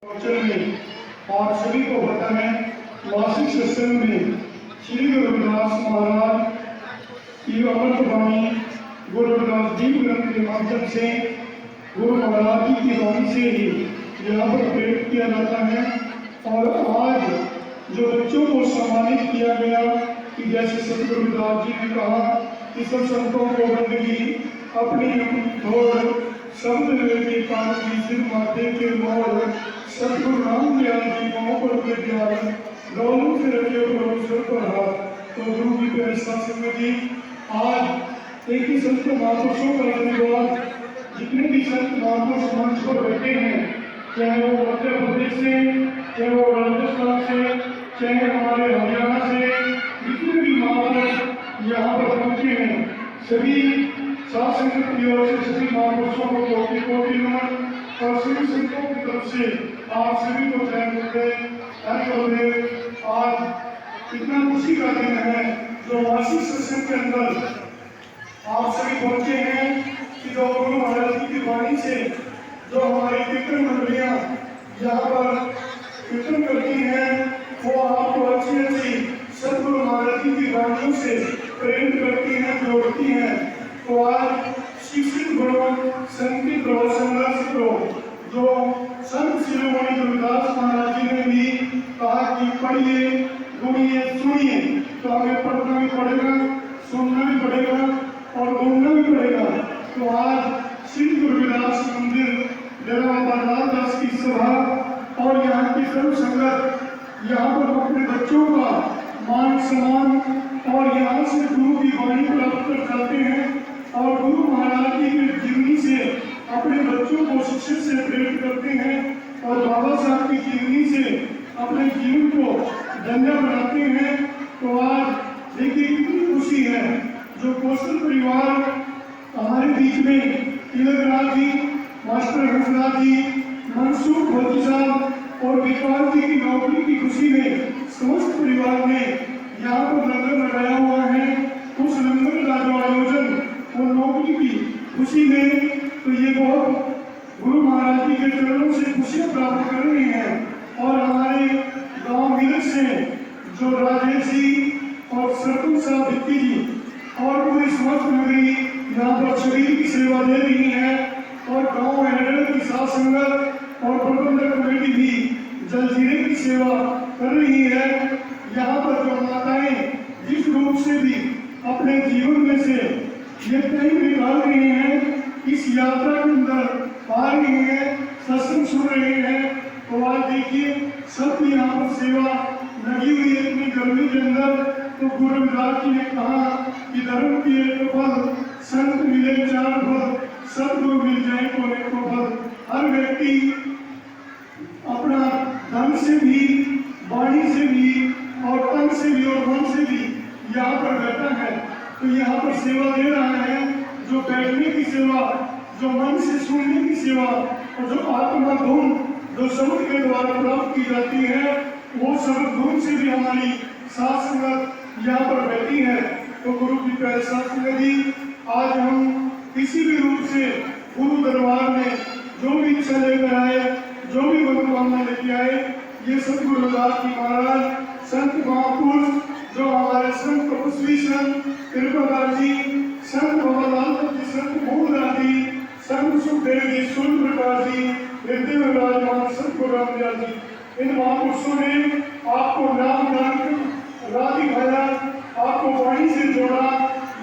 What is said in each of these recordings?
प्रवचन में और सभी को पता है मासिक सत्संग में श्री गुरु रविदास महाराज की अमृत वाणी गुरु रविदास जी ग्रंथ के माध्यम से गुरु महाराज जी की वाणी से ही यहाँ पर प्रेरित किया जाता है। और आज जो बच्चों को सम्मानित किया गया कि जैसे सतगुरु रविदास जी ने कहा कि सब संतों को बंदगी अपनी धोड़ शब्द की कान की सिर माथे के मोड़ सतगुरु राम दयाल जी पाँव पर विद्याल गौरव से रखे सर पर हाथ। तो गुरु की प्यारी सत्संग जी आज एक ही संत महापुरुषों का धन्यवाद जितने भी संत महापुरुष मंच पर बैठे हैं, चाहे वो मध्य प्रदेश से, चाहे वो राजस्थान से, चाहे हमारे हरियाणा से, जितने भी महापुरुष यहाँ पर पहुंचे हैं, सभी सात संगत की ओर से सभी महापुरुषों को कोटि कोटि नमन और सभी संतों की तरफ से आप सभी को जय गुरुदेव। आज इतना खुशी का दिन है जो मासिक सत्संग के अंदर आप सभी पहुंचे हैं कि जो गुरु महाराज जी की वाणी से जो हमारी कीर्तन मंडलियां यहाँ पर कीर्तन करती हैं वो आपको अच्छी अच्छी सतगुरु महाराज जी की वाणियों से प्रेरित करती हैं, जोड़ती हैं। तो आज शिक्षित बनो, संगीत करो, संघर्ष करो। जो संत शिरोमणि रविदास महाराज जी ने भी कहा कि पढ़िए, गुणिए, सुनिए, तो हमें पढ़ना भी पड़ेगा, सुनना भी पड़ेगा और बोलना भी पड़ेगा। तो आज श्री गुरु रविदास मंदिर डेरा बाबा दास की सभा और यहाँ की सर्व संगत यहाँ पर अपने बच्चों का मान सम्मान और यहाँ से गुरु की वाणी प्राप्त कर जाते हैं और गुरु महाराज जी की जीवनी से अपने बच्चों को शिक्षित से प्रेरित करते हैं और बाबा साहब की जीवनी से अपने जीवन को धन्य बनाते हैं। तो आज देखिए कितनी खुशी है जो कौशल परिवार हमारे बीच में तिलकराज जी, मास्टर हंसराज जी, मनसूख भोजी साहब और विकास जी की नौकरी की खुशी में समस्त परिवार ने यहाँ पर लंगर लगाया हुआ है। उस लंगर का जो आयोजन और नौकरी की खुशी में तो ये बहुत गुरु महाराज जी के चरणों से खुशियाँ प्राप्त कर रहे हैं। और हमारे गांव मिलक से जो राजेश जी और सरपंच साहब भित्ती जी और पूरी समस्त नगरी यहाँ पर शरीर की सेवा दे रही है और गांव हेडर की साथ संगत और प्रबंधक कमेटी भी जलजीरे की सेवा कर रही है। यहाँ पर जो माताएं जिस रूप से भी अपने जीवन में से ये टाइम निकाल रही हैं, इस यात्रा के अंदर आ रही हैं, सत्संग सुन रहे हैं। तो आज देखिए सब यहाँ पर सेवा लगी हुई है इतनी गर्मी के अंदर। तो गुरु रविदास जी ने कहा कि धर्म की एक फल, संत मिले चार फल, सतगुरु मिल जाए तो एक फल। हर व्यक्ति अपना धन से भी, वाणी से भी और तन से भी और मन से भी यहाँ पर बैठा है। तो यहाँ पर सेवा दे रहा है, जो बैठने की सेवा, जो मन से सुनने की सेवा और जो आत्मा धुन जो शब्द के द्वारा प्राप्त की जाती है, वो शब्द धुन से भी हमारी साथ संगत यहाँ पर बैठी है। तो गुरु की प्यारे साथ संगत जी, आज हम किसी भी रूप से गुरु दरबार में जो भी इच्छा लेकर आए, जो भी मनोकामना लेके आए, ये सतगुरु रविदास जी महाराज संत महापुरुष जो हमारे संत तपस्वी संत कृपादास जी, संत बाबालाल जी, संत मोहनदास जी, संत सुखदेव जी, सूर्य प्रकाश जी, हृदय में विराजमान संत गुरु रामदयाल जी, इन महापुरुषों ने आपको नाम दान राह दिखाया, आपको वाणी से जोड़ा।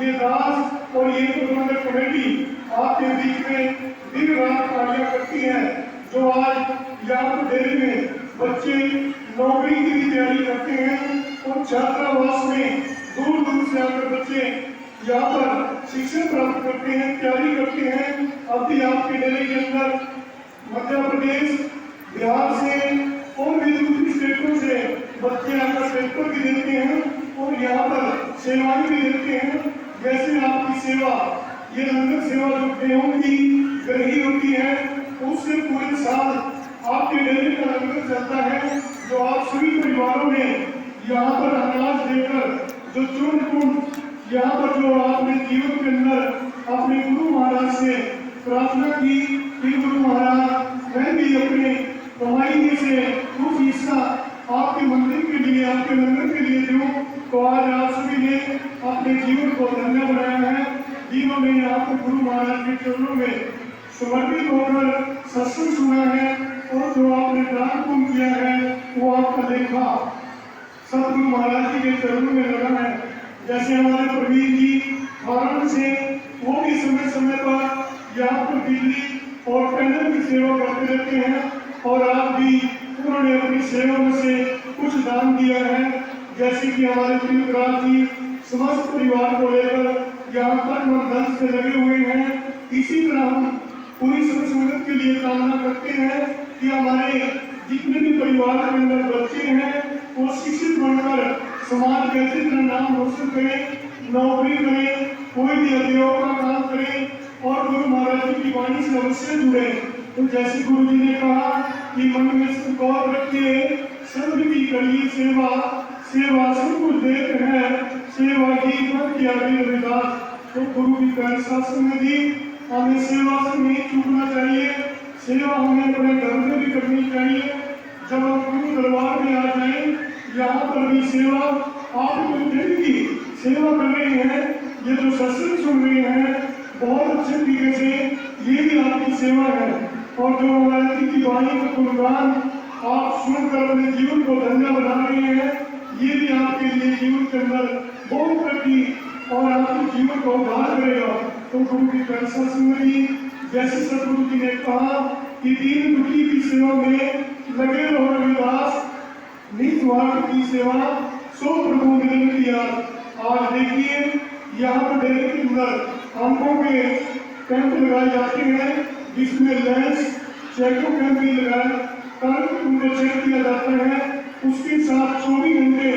ये दास और ये प्रबंधक कमेटी आपके बीच में दिन रात कार्य करती है। जो आज यहाँ पर डेरे में बच्चे नौकरी की भी तैयारी करते हैं और छात्रावास में दूर दूर से आकर बच्चे यहाँ पर शिक्षा प्राप्त करते हैं, तैयारी करते हैं। अभी आपके डेरे के अंदर मध्य प्रदेश, बिहार से और भी दूसरी स्टेटों से बच्चे आकर पेपर भी देते हैं और यहाँ पर सेवाएं भी देते हैं। जैसे आपकी सेवा, ये लंगर सेवा जो गेहूं की गृही होती है, उससे पूरे साल आपके डेरे का लंगर चलता है। जो आप सभी परिवारों ने यहाँ पर अनाज देकर जो चूर्ण कुंड यहाँ पर जो आपने जीवन के अंदर अपने गुरु महाराज से प्रार्थना की कि गुरु महाराज मैं भी अपने कमाई में से कुछ हिस्सा आपके मंदिर के लिए, आपके लंगर के लिए दूं, तो आज आप सभी ने अपने जीवन को धन्य बनाया है, जिन्होंने आपको गुरु महाराज के चरणों में समर्पित होकर सत्संग सुना है, और जो आपने दान पुण्य किया है वो आपका लेखा सतगुरु महाराज जी के चरणों में लगा है। जैसे हमारे प्रवीण जी वाराणसी से, वो भी समय समय पर यहाँ पर बिजली और पैनल की सेवा करते रहते हैं, और आप भी उन्होंने अपनी सेवा में से कुछ दान दिया है। जैसे कि हमारे त्रिपुराज जी समस्त परिवार को लेकर यहाँ पर धन से लगे हुए हैं। इसी तरह हम पूरी संगत के लिए कामना करते हैं कि हमारे जितने भी परिवार के अंदर बच्चे हैं वो शिक्षित बनकर समाज के अच्छी तरह नाम रोशन करें, नौकरी करें, कोई भी उद्योग का काम करें, और गुरु महाराज जी की वाणी से अवश्य जुड़े। तो जैसे गुरु जी ने कहा कि मन में संकल्प रखिए, सर्व की करिए सेवा, सेवा सब कुछ देते हैं, सेवा की मत किया रविदास। तो गुरु की शासन में दी हमें सेवा से नहीं चूकना चाहिए, सेवा हमें अपने घर में भी करनी चाहिए। जब हम गुरु दरबार में आ जाए, यहाँ पर भी सेवा आप की सेवा कर रहे हैं, ये जो सत्संग सुन रहे हैं बहुत अच्छे तरीके से, ये भी आपकी सेवा है। और जो हमारे की वाणी का गुणगान आप सुनकर अपने जीवन को धन्य बना रहे हैं, ये भी आपके लिए जीवन के अंदर बहुत तरक्की और आपके जीवन को उद्धार करेगा। तो गुरु की पैसा सुनगी, जैसे सतगुरु जी ने कहा कि दीन दुखी की सेवा में लगे रहो रविदास, निस्वार्थ की सेवा सो प्रभु मिलन किया। आज देखिए यहाँ पर डेरे के अंदर आंखों के कैंप लगाए जाते हैं, जिसमें लेंस चेकों कैंप भी लगाए कर उनको चेक किया जाता है। उसके साथ 24 घंटे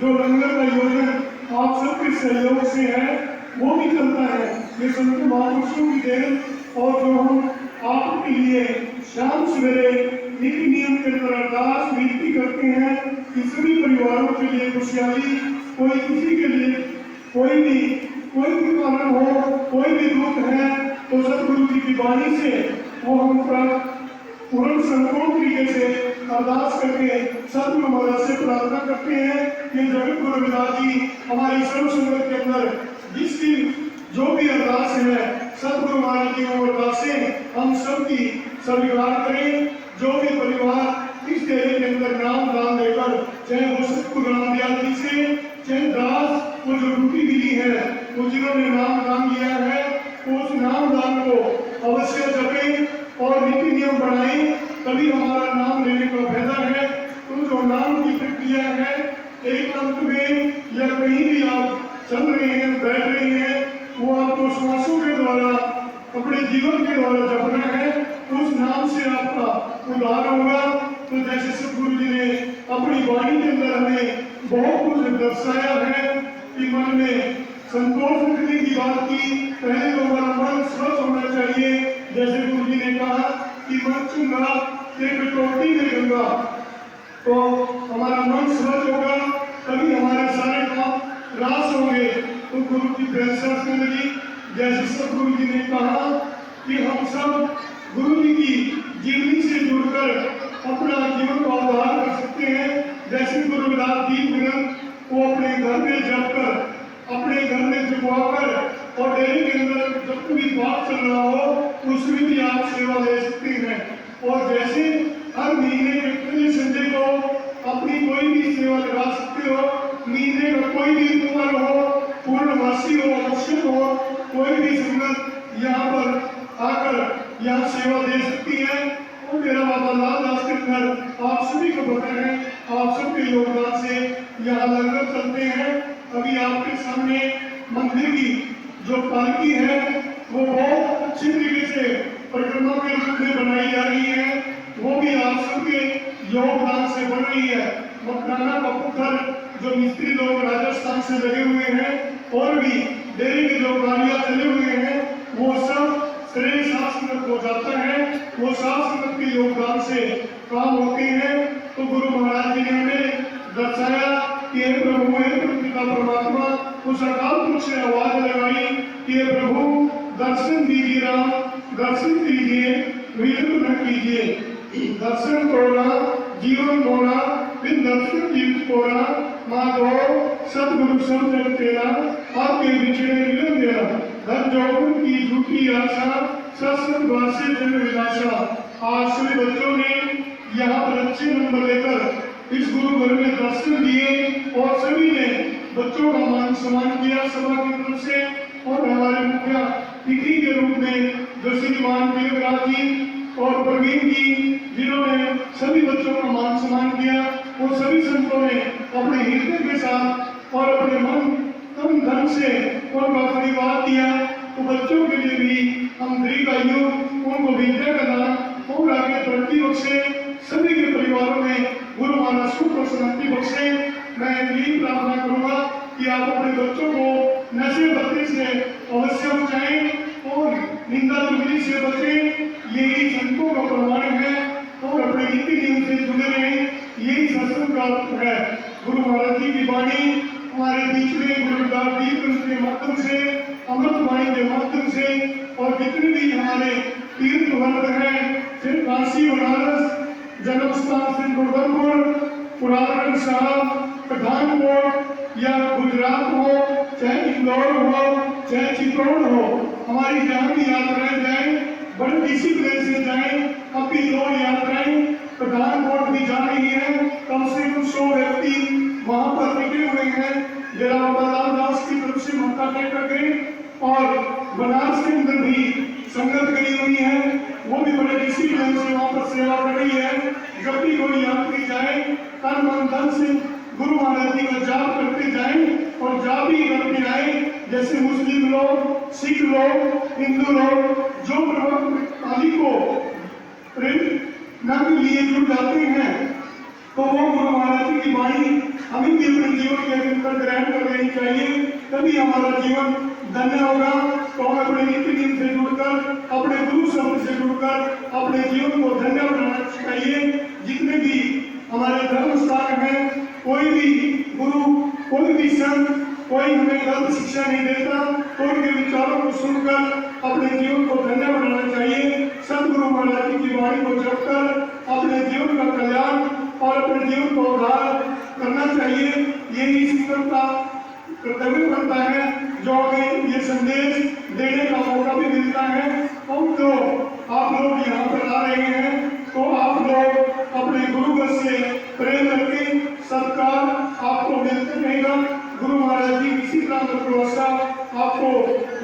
जो लंगर का योजन आप सबके सहयोग से है वो भी चलता है। ये संत महापुरुषों की देन, और जो हम आपके लिए शाम सवेरे नीति नियम के अंदर अरदास विनती करते हैं कि सभी परिवारों के लिए खुशहाली, कोई किसी के लिए कोई भी कारण हो, कोई भी दुख है, तो सतगुरु जी की वाणी से वो हम पूर्ण संपूर्ण तरीके से अरदास करके सतगुरु महाराज से प्रार्थना करते हैं कि जगत गुरु रविदास जी हमारी सर्व संगत के अंदर जिसकी जो भी अरदास है, सतगुरु महाराज की वो अरदासें हम सब की स्वीकार करें। जो भी परिवार इस डेरे के अंदर नाम दान देकर, चाहे वो सतगुरु रामदयाल जी से, चाहे दास वो जो ड्यूटी मिली है, वो जिन्होंने नाम दान दिया है, उस नाम दान को अवश्य जपें और नीति नियम बनाएं, तभी हमारा नाम लेने का फायदा है। तो जो नाम की प्रक्रिया है, एक अंत में या कहीं भी आप चल रहे हैं, बैठ रहे हैं, वो आपको श्वासों के द्वारा अपने जीवन के द्वारा जपना है, उस नाम से आपका उद्धार होगा। तो जैसे सतगुरु जी ने अपनी वाणी के अंदर हमें बहुत कुछ दर्शाया है कि मन में संतोष रखने की बात की, पहले तो हमारा मन स्वस्थ होना चाहिए। जैसे गुरु जी ने कहा कि मन चुंगा कटौती में गंगा, तो हमारा मन स्वस्थ होगा, तभी हमारे सारे काम रास होंगे। तो गुरु की शासन में जैसे सतगुरु जी ने कहा कि हम सब गुरु जी की जीवनी से जुड़कर अपना जीवन को उद्धार कर सकते हैं। जैसे गुरु रविदास जी वो अपने घर में जपकर, अपने घर में जपवाकर और डेरे के अंदर जब भी बात चल रहा हो उसमें भी आप सेवा ले सकते हैं। और जैसे हर महीने के पहले संडे को अपनी कोई भी सेवा लगा सकते हो, महीने का कोई भी उम्र हो, पूर्णवासी हो, अवश्य हो, कोई भी संगत यहाँ पर आकर यहाँ सेवा दे सकती है। और मेरा बाबा लाल दास के घर आप सभी को पता है, आप सबके योगदान से यहाँ लंगर चलते हैं। अभी आपके सामने मंदिर की जो पालकी है वो बहुत अच्छी तरीके से परिक्रमा के रूप में बनाई जा रही है, वो भी आप सबके योगदान से बन रही है। मकाना का पत्थर जो मिस्त्री लोग राजस्थान से लगे हुए हैं और भी डेरे के जो गाड़ियां चले हुए हैं, वो सब श्रेय शासन हो जाता है, वो शासन के योगदान से काम होते हैं। तो गुरु महाराज जी ने हमें दर्शाया कि हे प्रभु, हे पिता परमात्मा, उस अकाल पुरुष से आवाज लगाई कि हे प्रभु दर्शन दीजिए, राम दर्शन दीजिए, विलंब न कीजिए। दर्शन तोड़ा जीवन मोड़ा बिन दर्शन जीव कोरा माधो सतगुरु सब जग तेरा आपके बिछड़े मिलन तेरा धन जौवन की झूठी आशा सत्संग वासे जन विलासा। आज सभी बच्चों ने यहाँ पर अच्छे नंबर लेकर इस गुरु घर में दर्शन दिए और सभी ने बच्चों का मान सम्मान किया सभा की तरफ से। और हमारे मुखिया अतिथि के रूप में जो श्रीमान देवराज जी और प्रवीण जी जिन्होंने सभी बच्चों का मान सम्मान किया, वो सभी संतों ने अपने हृदय के साथ और अपने मन तन धन से उनका परिवार दिया। तो बच्चों के लिए भी हम दीर्घायु उनको विद्या का दान और आगे तरक्की बख्शे, सभी के परिवारों में गुरु महाराज सुख और शांति बख्शे। मैं यही प्रार्थना करूंगा कि आप अपने बच्चों को नशे पत्ते से अवश्य बचाएं और निंदा चुगली से बचें। यही संतों का प्रमाण है और अपने नीति नियम से जुड़े रहें, यही सत्संग का अर्थ है। गुरु महाराज जी की वाणी हमारे बीच में गुरुदास दीप के माध्यम से, अमृत वाणी के माध्यम से और जितने भी हमारे तीर्थ वर्ग हैं, फिर काशी बनारस जन्म स्थान श्री गुरुदासपुर पुरातन साहब पठानकोट या गुजरात हो चाहे इंदौर हो चाहे चित्तौड़ हो, हमारी जहाँ भी यात्राएं जाएं बड़े डिसिप्लिन से जाएं। अभी 2 यात्राएं पठानकोट भी जा रही है, कम से कम 100 व्यक्ति वहां पर निकले हुए हैं। जरा बलराम दास की तरफ से माता टेकर गए और बनारस के अंदर भी संगत गई हुई है, वो भी बड़े डिसिप्लिन से वहां पर सेवा कर रही है। जब भी कोई यात्री जाए तन मन धन से गुरु महाराज जी का जाप करते जाएं और जाप ही करते आए। जैसे मुस्लिम लोग, सिख लोग, हिंदू लोग जो काली को प्रेरणा के लिए जुड़ जाते हैं, तो वो गुरु महाराज जी की वाणी हमें भी अपने जीवन के अंदर ग्रहण कर लेनी चाहिए, तभी हमारा जीवन धन्य होगा। तो हम अपने नीति नियम से जुड़कर, अपने गुरु शब्द से जुड़कर अपने जीवन को धन्य बनाना चाहिए। जितने भी हमारे धर्म स्थान हैं, कोई भी गुरु, कोई भी संत, कोई हमें गलत शिक्षा नहीं देता, तो उनके विचारों को सुनकर अपने जीवन को धन्य बनाना चाहिए। सतगुरु महाराज जी की वाणी को जपकर अपने जीवन का कल्याण और अपने जीवन को उद्धार करना चाहिए। यही ईश्वर का कर्तव्य बनता है, जो हमें ये संदेश देने का मौका भी मिलता है। और तो आप लोग यहाँ पर आ रहे हैं, तो आप लोग अपने गुरुवर से प्रेम रखें, सत्कार आपको मिलते रहेगा। गुरु महाराज जी इसी तरह की व्यवस्था आपको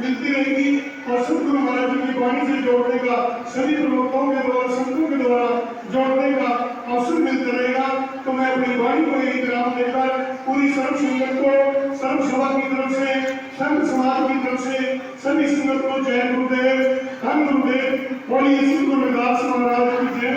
मिलती रहेगी और सतगुरु महाराज जी की वाणी से जोड़ने का, सभी प्रवक्ताओं के द्वारा, संतों के द्वारा जोड़ने का अवसर मिलता रहेगा। तो मैं अपनी वाणी को एक विराम देकर पूरी सर्व संगत को, सर्व सभा की तरफ से, संत समाज की तरफ से सभी संगत को जय गुरुदेव, धन गुरुदेव, बोलिए श्री गुरुदास महाराज की जय।